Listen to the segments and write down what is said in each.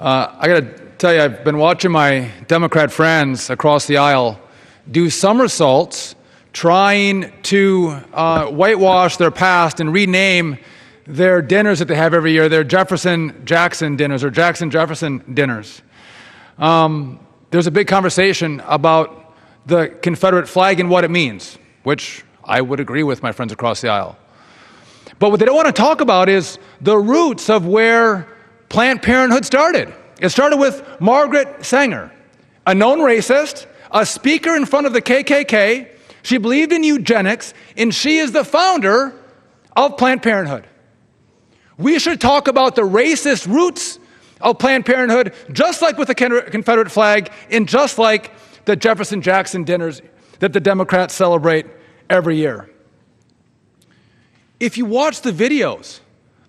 I got to tell you, I've been watching my Democrat friends across the aisle do somersaults trying to whitewash their past and rename their dinners that they have every year, their Jefferson-Jackson dinners or Jackson-Jefferson dinners. There's a big conversation about the Confederate flag and what it means, which I would agree with my friends across the aisle. But what they don't want to talk about is the roots of where Planned Parenthood started. It started with Margaret Sanger, a known racist, a speaker in front of the KKK. She believed in eugenics, and she is the founder of Planned Parenthood. We should talk about the racist roots of Planned Parenthood, just like with the Confederate flag, and just like the Jefferson-Jackson dinners that the Democrats celebrate every year. If you watch the videos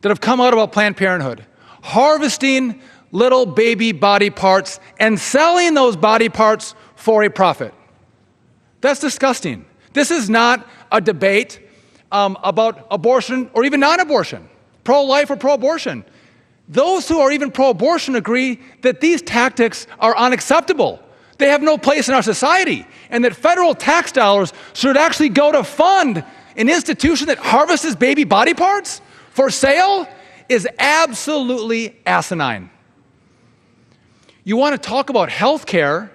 that have come out about Planned Parenthood, harvesting little baby body parts and selling those body parts for a profit, that's disgusting. This is not a debate about abortion or even non-abortion, pro-life or pro-abortion. Those who are even pro-abortion agree that these tactics are unacceptable. They have no place in our society, and that federal tax dollars should actually go to fund an institution that harvests baby body parts for sale is absolutely asinine. You want to talk about health care?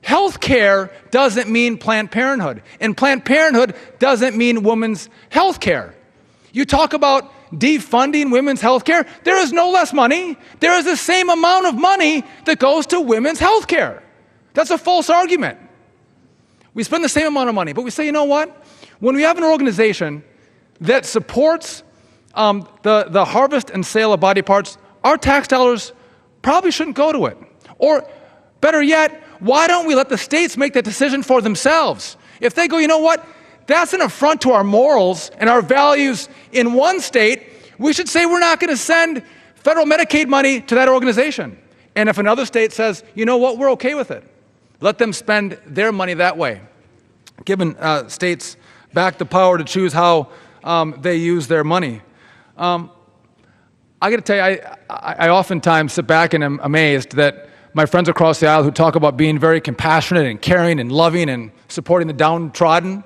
Health care doesn't mean Planned Parenthood, and Planned Parenthood doesn't mean women's health care. You talk about defunding women's health care, there is no less money. There is the same amount of money that goes to women's health care. That's a false argument. We spend the same amount of money, but we say, you know what? When we have an organization that supports the harvest and sale of body parts, our tax dollars probably shouldn't go to it. Or better yet, why don't we let the states make that decision for themselves? If they go, you know what? That's an affront to our morals and our values in one state, we should say we're not going to send federal Medicaid money to that organization. And if another state says, you know what, we're okay with it, let them spend their money that way, giving states back the power to choose how they use their money. I got to tell you, I oftentimes sit back and am amazed that my friends across the aisle who talk about being very compassionate and caring and loving and supporting the downtrodden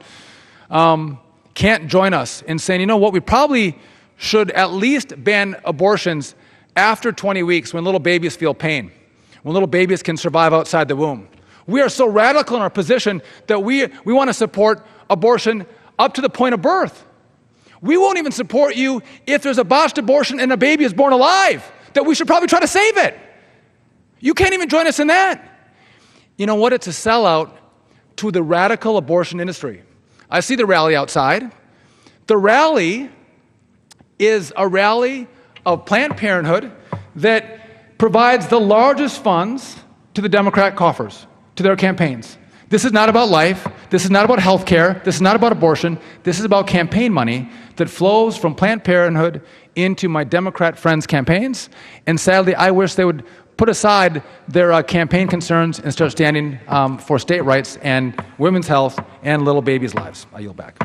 can't join us in saying, you know what, we probably should at least ban abortions after 20 weeks when little babies feel pain, when little babies can survive outside the womb. We are so radical in our position that we want to support abortion up to the point of birth. We won't even support you if there's a botched abortion and a baby is born alive, that we should probably try to save it. You can't even join us in that. You know what? It's a sellout to the radical abortion industry. I see the rally outside. The rally is a rally of Planned Parenthood that provides the largest funds to the Democrat coffers, to their campaigns. This is not about life. This is not about health care. This is not about abortion. This is about campaign money that flows from Planned Parenthood into my Democrat friends' campaigns. And sadly, I wish they would put aside their campaign concerns and start standing for state rights and women's health and little babies' lives. I yield back.